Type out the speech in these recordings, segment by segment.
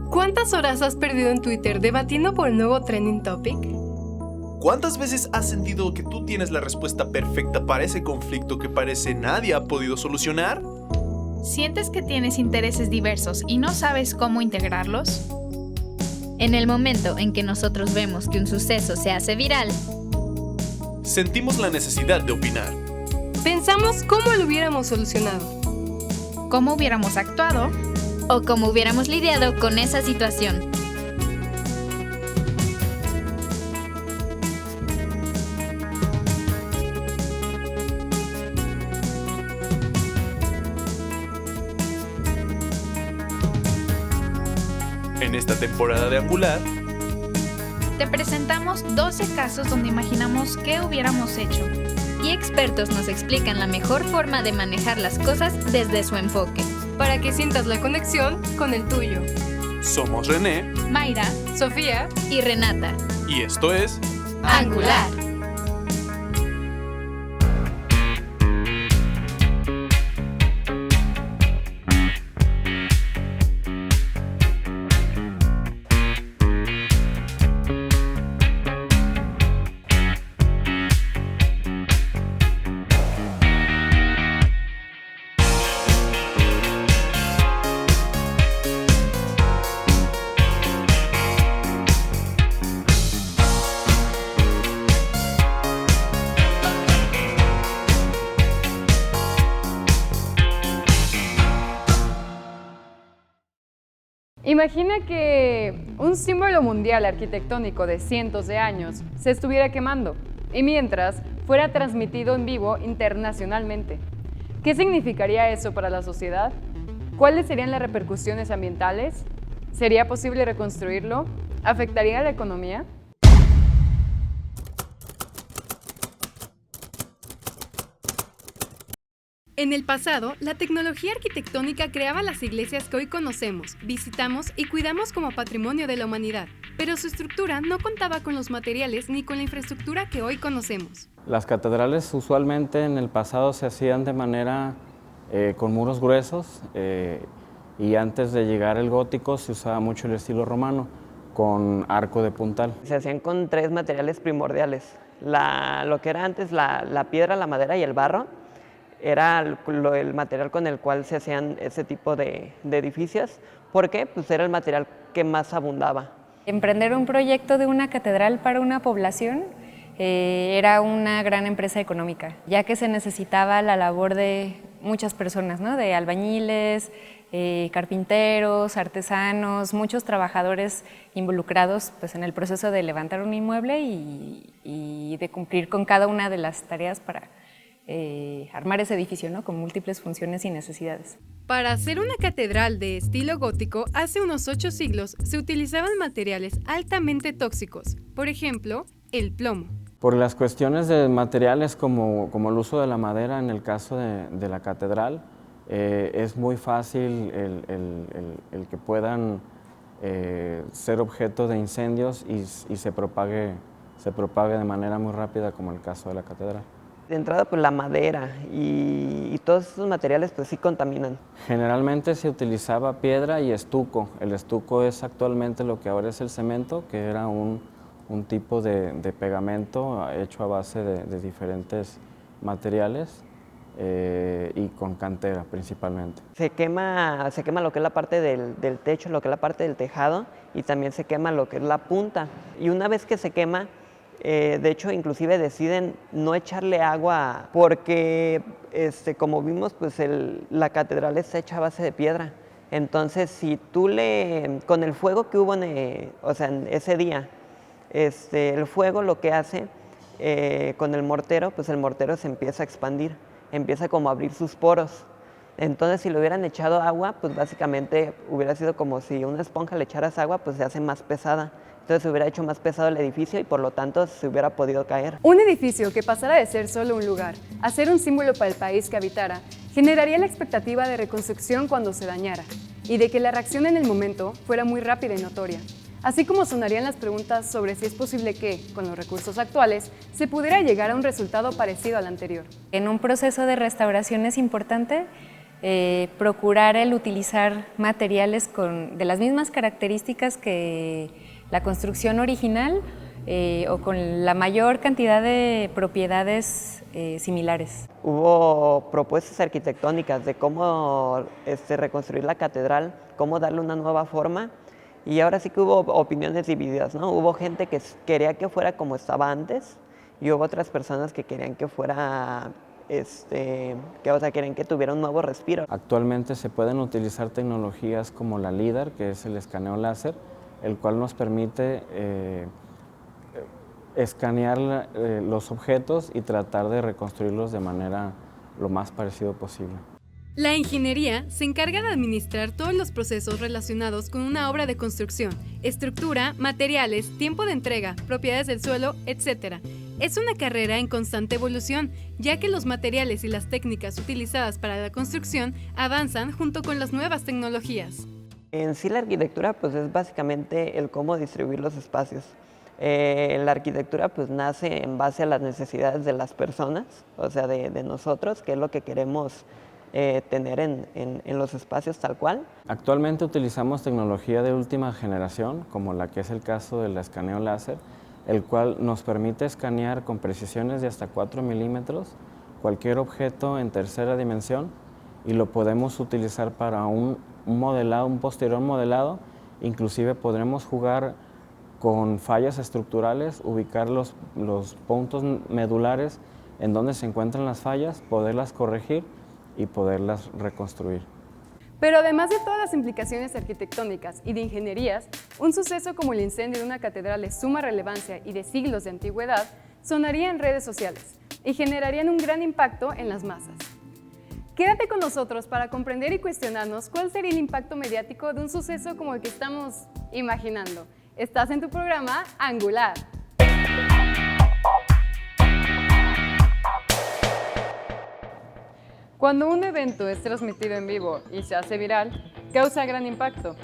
¿Cuántas horas has perdido en Twitter debatiendo por el nuevo trending topic? ¿Cuántas veces has sentido que tú tienes la respuesta perfecta para ese conflicto que parece nadie ha podido solucionar? ¿Sientes que tienes intereses diversos y no sabes cómo integrarlos? En el momento en que nosotros vemos que un suceso se hace viral, sentimos la necesidad de opinar. Pensamos cómo lo hubiéramos solucionado, cómo hubiéramos actuado o cómo hubiéramos lidiado con esa situación. En esta temporada de Angular, te presentamos 12 casos donde imaginamos qué hubiéramos hecho. Y expertos nos explican la mejor forma de manejar las cosas desde su enfoque, para que sientas la conexión con el tuyo. Somos René, Mayra, Sofía y Renata. Y esto es Angular. Imagina que un símbolo mundial arquitectónico de cientos de años se estuviera quemando y mientras fuera transmitido en vivo internacionalmente. ¿Qué significaría eso para la sociedad? ¿Cuáles serían las repercusiones ambientales? ¿Sería posible reconstruirlo? ¿Afectaría a la economía? En el pasado, la tecnología arquitectónica creaba las iglesias que hoy conocemos, visitamos y cuidamos como patrimonio de la humanidad, pero su estructura no contaba con los materiales ni con la infraestructura que hoy conocemos. Las catedrales usualmente en el pasado se hacían de manera con muros gruesos y antes de llegar el gótico se usaba mucho el estilo romano con arco de puntal. Se hacían con 3 materiales primordiales, lo que era antes la piedra, la madera y el barro. Era el material con el cual se hacían ese tipo de edificios. ¿Por qué? Pues era el material que más abundaba. Emprender un proyecto de una catedral para una población era una gran empresa económica, ya que se necesitaba la labor de muchas personas, ¿no? De albañiles, carpinteros, artesanos, muchos trabajadores involucrados pues, en el proceso de levantar un inmueble y de cumplir con cada una de las tareas para armar ese edificio, ¿no? Con múltiples funciones y necesidades. Para hacer una catedral de estilo gótico, hace unos 8 siglos se utilizaban materiales altamente tóxicos, por ejemplo, el plomo. Por las cuestiones de materiales como el uso de la madera en el caso de la catedral, es muy fácil el que puedan ser objeto de incendios y se propague de manera muy rápida como el caso de la catedral. De entrada, pues la madera y todos esos materiales pues sí contaminan. Generalmente se utilizaba piedra y estuco. El estuco es actualmente lo que ahora es el cemento, que era un tipo de pegamento hecho a base de diferentes materiales y con cantera principalmente. Se quema lo que es la parte del techo, lo que es la parte del tejado y también se quema lo que es la punta. Y una vez que se quema, de hecho, inclusive deciden no echarle agua porque, como vimos, pues la catedral está hecha a base de piedra. Entonces, si tú con el fuego que hubo en ese día, el fuego lo que hace con el mortero, pues el mortero se empieza a expandir, empieza como a abrir sus poros. Entonces, si le hubieran echado agua, pues básicamente hubiera sido como si una esponja le echaras agua, pues se hace más pesada. Entonces se hubiera hecho más pesado el edificio y por lo tanto se hubiera podido caer. Un edificio que pasara de ser solo un lugar a ser un símbolo para el país que habitara, generaría la expectativa de reconstrucción cuando se dañara y de que la reacción en el momento fuera muy rápida y notoria. Así como sonarían las preguntas sobre si es posible que, con los recursos actuales, se pudiera llegar a un resultado parecido al anterior. En un proceso de restauración es importante procurar el utilizar materiales de las mismas características que la construcción original o con la mayor cantidad de propiedades similares. Hubo propuestas arquitectónicas de cómo reconstruir la catedral, cómo darle una nueva forma, y ahora sí que hubo opiniones divididas, ¿no? Hubo gente que quería que fuera como estaba antes y hubo otras personas que querían que fuera, querían que tuviera un nuevo respiro. Actualmente se pueden utilizar tecnologías como la LIDAR, que es el escaneo láser, el cual nos permite escanear los objetos y tratar de reconstruirlos de manera lo más parecido posible. La ingeniería se encarga de administrar todos los procesos relacionados con una obra de construcción: estructura, materiales, tiempo de entrega, propiedades del suelo, etc. Es una carrera en constante evolución, ya que los materiales y las técnicas utilizadas para la construcción avanzan junto con las nuevas tecnologías. En sí la arquitectura pues es básicamente el cómo distribuir los espacios. La arquitectura pues nace en base a las necesidades de las personas, o sea de nosotros, que es lo que queremos tener en los espacios tal cual. Actualmente utilizamos tecnología de última generación, como la que es el caso del escaneo láser, el cual nos permite escanear con precisiones de hasta 4 milímetros cualquier objeto en tercera dimensión, y lo podemos utilizar para un modelado, un posterior modelado. Inclusive podremos jugar con fallas estructurales, ubicar los puntos medulares en donde se encuentran las fallas, poderlas corregir y poderlas reconstruir. Pero además de todas las implicaciones arquitectónicas y de ingenierías, un suceso como el incendio de una catedral de suma relevancia y de siglos de antigüedad sonaría en redes sociales y generarían un gran impacto en las masas. Quédate con nosotros para comprender y cuestionarnos cuál sería el impacto mediático de un suceso como el que estamos imaginando. Estás en tu programa Angular. Cuando un evento es transmitido en vivo y se hace viral, causa gran impacto.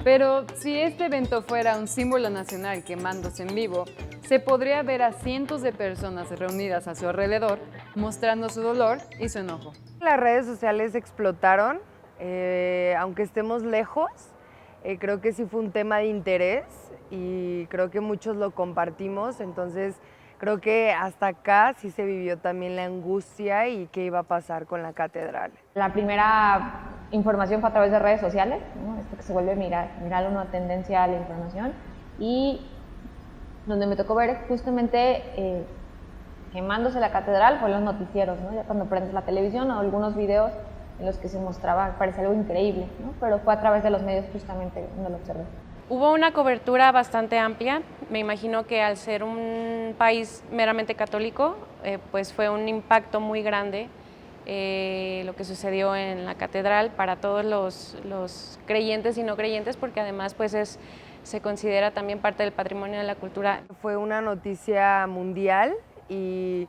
Pero si este evento fuera un símbolo nacional quemándose en vivo, se podría ver a cientos de personas reunidas a su alrededor mostrando su dolor y su enojo. Las redes sociales explotaron, aunque estemos lejos, creo que sí fue un tema de interés y creo que muchos lo compartimos, entonces creo que hasta acá sí se vivió también la angustia y qué iba a pasar con la catedral. La primera información fue a través de redes sociales, ¿no? Esto que se vuelve viral, una tendencia a la información, y donde me tocó ver justamente quemándose la catedral fue los noticieros, ¿no? Ya cuando prendes la televisión o algunos videos en los que se mostraba, parece algo increíble, ¿no? Pero fue a través de los medios justamente donde lo observé. Hubo una cobertura bastante amplia. Me imagino que al ser un país meramente católico, pues fue un impacto muy grande lo que sucedió en la catedral para todos los creyentes y no creyentes, porque además pues se considera también parte del patrimonio de la cultura. Fue una noticia mundial y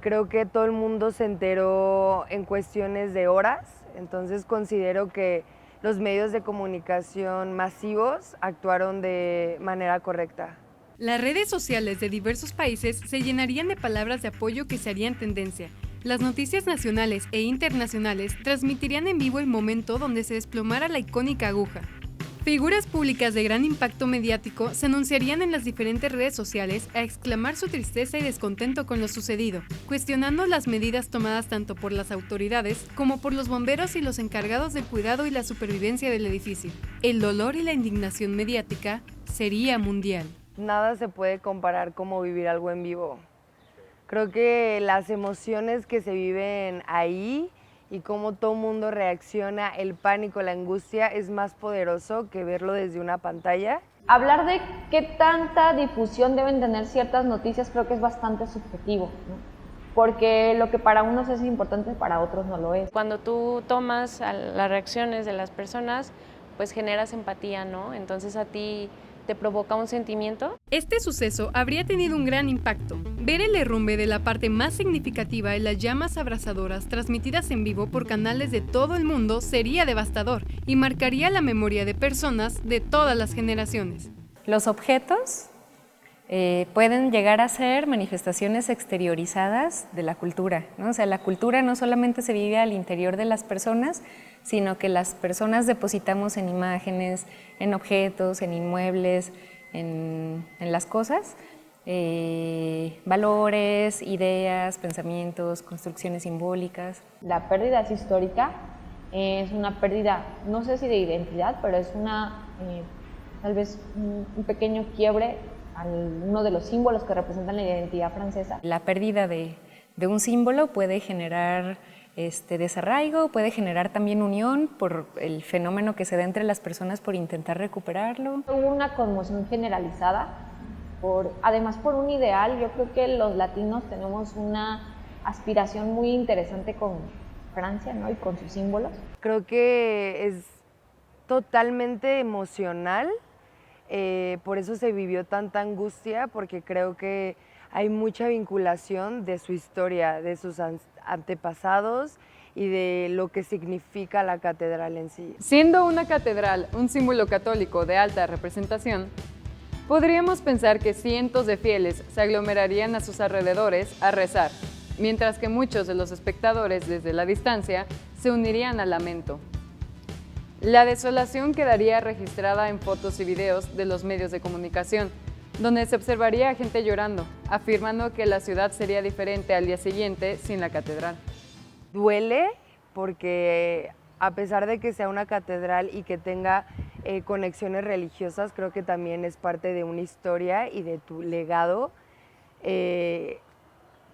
creo que todo el mundo se enteró en cuestiones de horas, entonces considero que los medios de comunicación masivos actuaron de manera correcta. Las redes sociales de diversos países se llenarían de palabras de apoyo que se harían tendencia. Las noticias nacionales e internacionales transmitirían en vivo el momento donde se desplomara la icónica aguja. Figuras públicas de gran impacto mediático se anunciarían en las diferentes redes sociales a exclamar su tristeza y descontento con lo sucedido, cuestionando las medidas tomadas tanto por las autoridades como por los bomberos y los encargados del cuidado y la supervivencia del edificio. El dolor y la indignación mediática sería mundial. Nada se puede comparar como vivir algo en vivo. Creo que las emociones que se viven ahí y cómo todo el mundo reacciona, el pánico, la angustia, es más poderoso que verlo desde una pantalla. Hablar de qué tanta difusión deben tener ciertas noticias creo que es bastante subjetivo, ¿no? Porque lo que para unos es importante, para otros no lo es. Cuando tú tomas las reacciones de las personas, pues generas empatía, ¿no? Entonces a ti te provoca un sentimiento. Este suceso habría tenido un gran impacto. Ver el derrumbe de la parte más significativa en las llamas abrasadoras transmitidas en vivo por canales de todo el mundo sería devastador y marcaría la memoria de personas de todas las generaciones. Los objetos pueden llegar a ser manifestaciones exteriorizadas de la cultura, ¿no? O sea, la cultura no solamente se vive al interior de las personas, sino que las personas depositamos en imágenes, en objetos, en inmuebles, en las cosas, valores, ideas, pensamientos, construcciones simbólicas. La pérdida es histórica, es una pérdida, no sé si de identidad, pero es una, tal vez un pequeño quiebre a uno de los símbolos que representan la identidad francesa. La pérdida de un símbolo puede generar desarraigo, puede generar también unión por el fenómeno que se da entre las personas por intentar recuperarlo. Hubo una conmoción generalizada, además por un ideal. Yo creo que los latinos tenemos una aspiración muy interesante con Francia, ¿no? Y con sus símbolos. Creo que es totalmente emocional, por eso se vivió tanta angustia, porque creo que hay mucha vinculación de su historia, de sus antepasados y de lo que significa la catedral en sí. Siendo una catedral un símbolo católico de alta representación, podríamos pensar que cientos de fieles se aglomerarían a sus alrededores a rezar, mientras que muchos de los espectadores desde la distancia se unirían al lamento. La desolación quedaría registrada en fotos y videos de los medios de comunicación, donde se observaría a gente llorando, afirmando que la ciudad sería diferente al día siguiente sin la catedral. Duele porque a pesar de que sea una catedral y que tenga conexiones religiosas, creo que también es parte de una historia y de tu legado,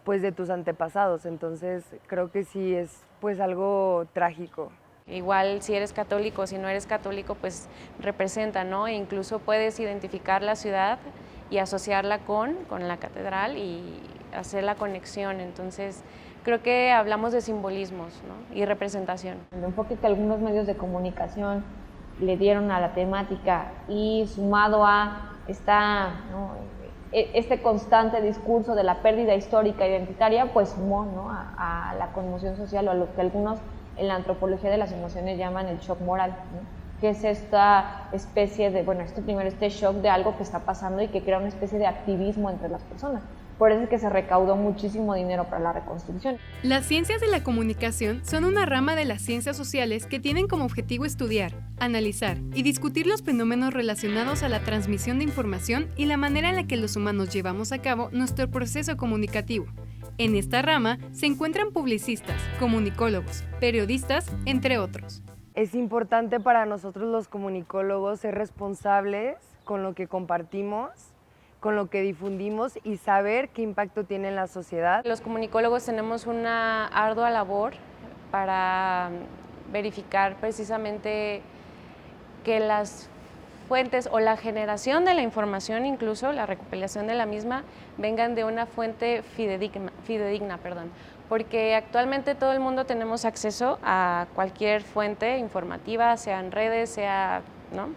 pues de tus antepasados. Entonces creo que sí es pues algo trágico. Igual si eres católico, si no eres católico, pues representa, ¿no? E incluso puedes identificar la ciudad y asociarla con la catedral y hacer la conexión. Entonces creo que hablamos de simbolismos, ¿no? Y representación. El enfoque que algunos medios de comunicación le dieron a la temática y sumado a este constante discurso de la pérdida histórica identitaria, pues sumó, ¿no? a la conmoción social, o a lo que algunos en la antropología de las emociones llaman el shock moral, ¿no? Que es esta especie de, este shock de algo que está pasando y que crea una especie de activismo entre las personas. Por eso es que se recaudó muchísimo dinero para la reconstrucción. Las ciencias de la comunicación son una rama de las ciencias sociales que tienen como objetivo estudiar, analizar y discutir los fenómenos relacionados a la transmisión de información y la manera en la que los humanos llevamos a cabo nuestro proceso comunicativo. En esta rama se encuentran publicistas, comunicólogos, periodistas, entre otros. Es importante para nosotros los comunicólogos ser responsables con lo que compartimos, con lo que difundimos y saber qué impacto tiene en la sociedad. Los comunicólogos tenemos una ardua labor para verificar precisamente que las fuentes o la generación de la información, incluso la recopilación de la misma, vengan de una fuente fidedigna, porque actualmente todo el mundo tenemos acceso a cualquier fuente informativa, sea en redes, sea, ¿no?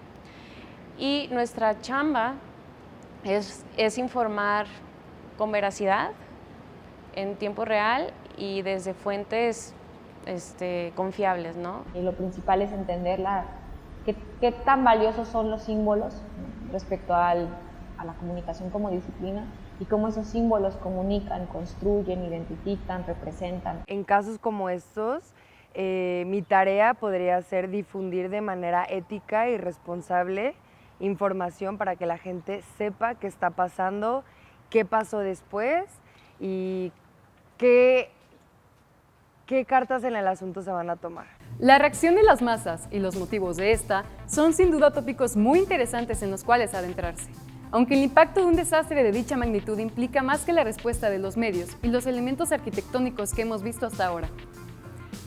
Y nuestra chamba es informar con veracidad, en tiempo real y desde fuentes confiables, ¿no? Y lo principal es entender qué tan valiosos son los símbolos respecto a la comunicación como disciplina y cómo esos símbolos comunican, construyen, identifican, representan. En casos como estos, mi tarea podría ser difundir de manera ética y responsable información para que la gente sepa qué está pasando, qué pasó después y qué cartas en el asunto se van a tomar. La reacción de las masas y los motivos de esta son sin duda tópicos muy interesantes en los cuales adentrarse. Aunque el impacto de un desastre de dicha magnitud implica más que la respuesta de los medios y los elementos arquitectónicos que hemos visto hasta ahora.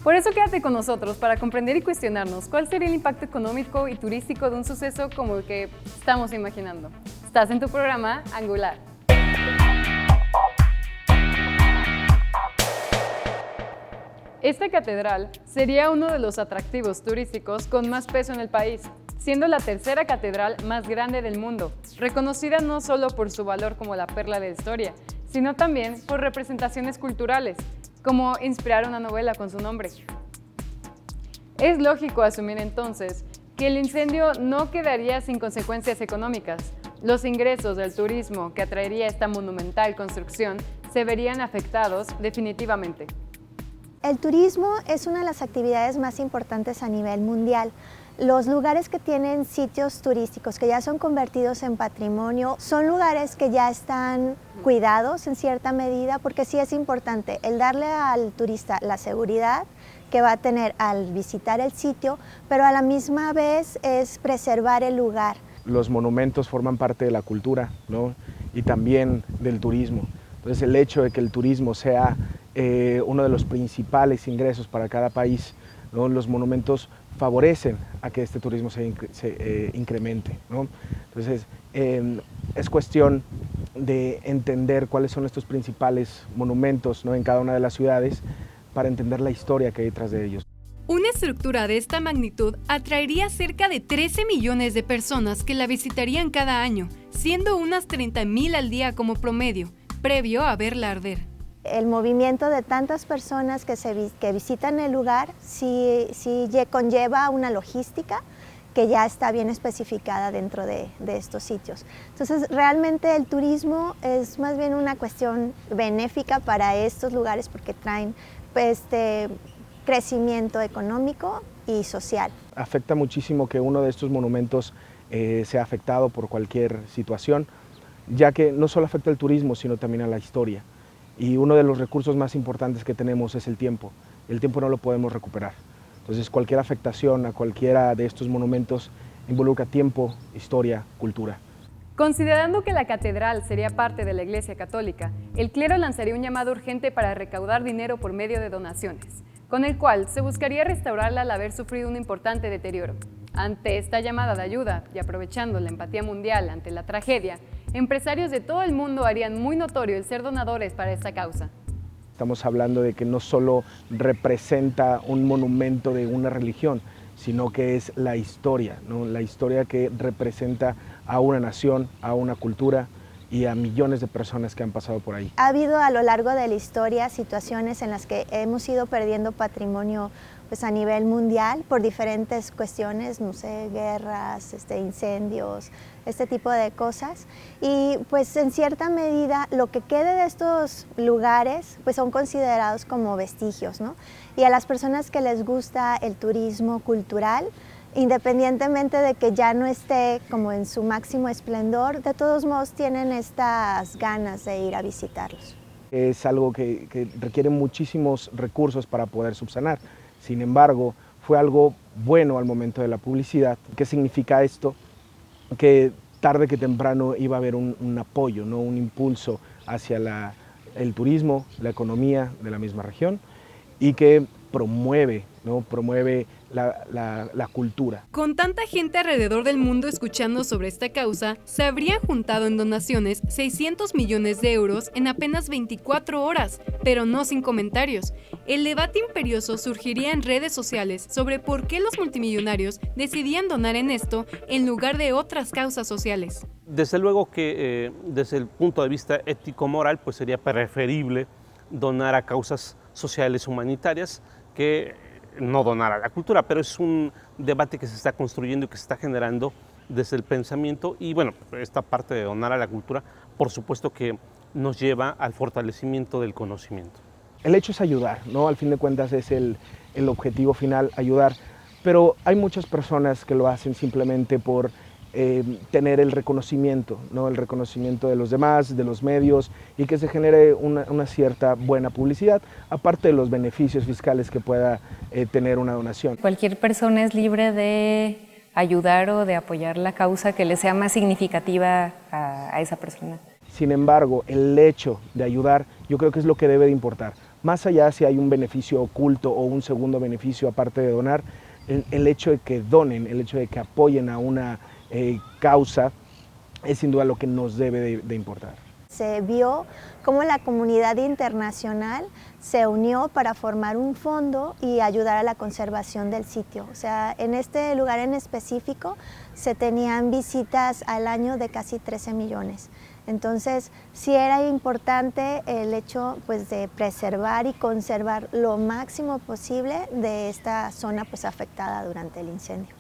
Por eso quédate con nosotros para comprender y cuestionarnos cuál sería el impacto económico y turístico de un suceso como el que estamos imaginando. Estás en tu programa Angular. Esta catedral sería uno de los atractivos turísticos con más peso en el país, siendo la tercera catedral más grande del mundo, reconocida no solo por su valor como la perla de la historia, sino también por representaciones culturales, como inspirar una novela con su nombre. Es lógico asumir entonces que el incendio no quedaría sin consecuencias económicas, Los ingresos del turismo que atraería esta monumental construcción se verían afectados definitivamente. El turismo es una de las actividades más importantes a nivel mundial. Los lugares que tienen sitios turísticos que ya son convertidos en patrimonio son lugares que ya están cuidados en cierta medida, porque sí es importante el darle al turista la seguridad que va a tener al visitar el sitio, pero a la misma vez es preservar el lugar. Los monumentos forman parte de la cultura, ¿no? Y también del turismo. Entonces el hecho de que el turismo sea uno de los principales ingresos para cada país, ¿no? Los monumentos favorecen a que este turismo se incremente, ¿no? Entonces es cuestión de entender cuáles son estos principales monumentos, ¿no? En cada una de las ciudades, para entender la historia que hay detrás de ellos. Una estructura de esta magnitud atraería cerca de 13 millones de personas que la visitarían cada año, siendo unas 30,000 al día como promedio, previo a verla arder. El movimiento de tantas personas que visitan el lugar sí conlleva una logística que ya está bien especificada dentro de estos sitios. Entonces, realmente el turismo es más bien una cuestión benéfica para estos lugares porque traen crecimiento económico y social. Afecta muchísimo que uno de estos monumentos sea afectado por cualquier situación, ya que no solo afecta al turismo, sino también a la historia. Y uno de los recursos más importantes que tenemos es el tiempo. El tiempo no lo podemos recuperar. Entonces, cualquier afectación a cualquiera de estos monumentos involucra tiempo, historia, cultura. Considerando que la catedral sería parte de la Iglesia Católica, el clero lanzaría un llamado urgente para recaudar dinero por medio de donaciones, con el cual se buscaría restaurarla al haber sufrido un importante deterioro. Ante esta llamada de ayuda y aprovechando la empatía mundial ante la tragedia, empresarios de todo el mundo harían muy notorio el ser donadores para esta causa. Estamos hablando de que no solo representa un monumento de una religión, sino que es la historia, ¿no? La historia que representa a una nación, a una cultura y a millones de personas que han pasado por ahí. Ha habido a lo largo de la historia situaciones en las que hemos ido perdiendo patrimonio a nivel mundial por diferentes cuestiones, no sé, guerras, incendios, este tipo de cosas. Y pues en cierta medida lo que quede de estos lugares pues son considerados como vestigios, ¿no? Y a las personas que les gusta el turismo cultural, independientemente de que ya no esté como en su máximo esplendor, de todos modos tienen estas ganas de ir a visitarlos. Es algo que requiere muchísimos recursos para poder subsanar. Sin embargo, fue algo bueno al momento de la publicidad. ¿Qué significa esto? Que tarde que temprano iba a haber un apoyo, ¿no? Un impulso hacia el turismo, la economía de la misma región y que promueve, ¿no? Promueve la cultura. Con tanta gente alrededor del mundo escuchando sobre esta causa, se habrían juntado en donaciones 600 millones de euros en apenas 24 horas, pero no sin comentarios. El debate imperioso surgiría en redes sociales sobre por qué los multimillonarios decidían donar en esto en lugar de otras causas sociales. Desde luego que desde el punto de vista ético-moral, pues sería preferible donar a causas sociales humanitarias que no donar a la cultura, pero es un debate que se está construyendo y que se está generando desde el pensamiento y bueno, esta parte de donar a la cultura, por supuesto que nos lleva al fortalecimiento del conocimiento. El hecho es ayudar, ¿no? Al fin de cuentas es el objetivo final, ayudar, pero hay muchas personas que lo hacen simplemente por tener el reconocimiento, ¿no? El reconocimiento de los demás, de los medios y que se genere una cierta buena publicidad, aparte de los beneficios fiscales que pueda tener una donación. Cualquier persona es libre de ayudar o de apoyar la causa que le sea más significativa a esa persona. Sin embargo, el hecho de ayudar yo creo que es lo que debe de importar. Más allá si hay un beneficio oculto o un segundo beneficio aparte de donar, el hecho de que donen, el hecho de que apoyen a una causa es sin duda lo que nos debe de importar. Se vio cómo la comunidad internacional se unió para formar un fondo y ayudar a la conservación del sitio. O sea, en este lugar en específico se tenían visitas al año de casi 13 millones. Entonces, sí era importante el hecho pues, de preservar y conservar lo máximo posible de esta zona pues, afectada durante el incendio.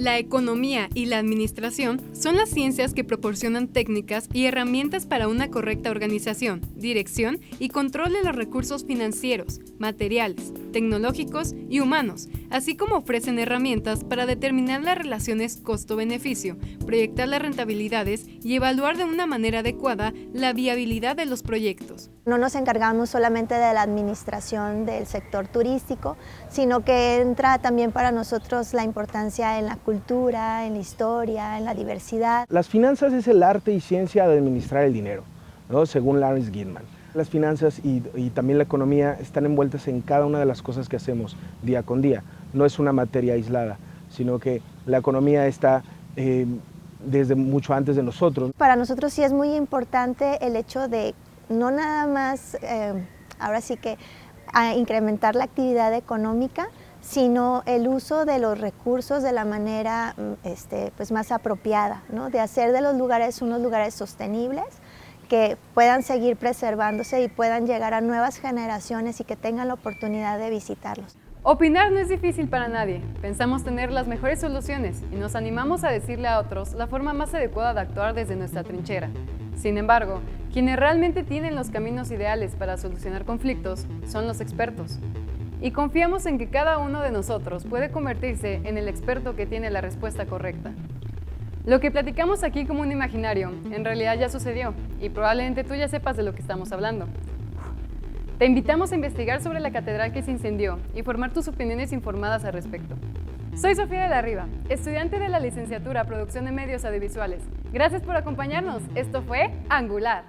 La economía y la administración son las ciencias que proporcionan técnicas y herramientas para una correcta organización, dirección y control de los recursos financieros, materiales, tecnológicos y humanos, así como ofrecen herramientas para determinar las relaciones costo-beneficio, proyectar las rentabilidades y evaluar de una manera adecuada la viabilidad de los proyectos. No nos encargamos solamente de la administración del sector turístico, sino que entra también para nosotros la importancia en la cultura, en la historia, en la diversidad. Las finanzas es el arte y ciencia de administrar el dinero, ¿no? Según Lawrence Gitman. Las finanzas y también la economía están envueltas en cada una de las cosas que hacemos día con día. No es una materia aislada, sino que la economía está desde mucho antes de nosotros. Para nosotros sí es muy importante el hecho de no nada más, ahora sí que incrementar la actividad económica, sino el uso de los recursos de la manera pues más apropiada, ¿no? De hacer de los lugares unos lugares sostenibles, que puedan seguir preservándose y puedan llegar a nuevas generaciones y que tengan la oportunidad de visitarlos. Opinar no es difícil para nadie. Pensamos tener las mejores soluciones y nos animamos a decirle a otros la forma más adecuada de actuar desde nuestra trinchera. Sin embargo, quienes realmente tienen los caminos ideales para solucionar conflictos son los expertos. Y confiamos en que cada uno de nosotros puede convertirse en el experto que tiene la respuesta correcta. Lo que platicamos aquí como un imaginario, en realidad ya sucedió y probablemente tú ya sepas de lo que estamos hablando. Te invitamos a investigar sobre la catedral que se incendió y formar tus opiniones informadas al respecto. Soy Sofía de la Riva, estudiante de la licenciatura Producción de Medios Audiovisuales. Gracias por acompañarnos. Esto fue Angular.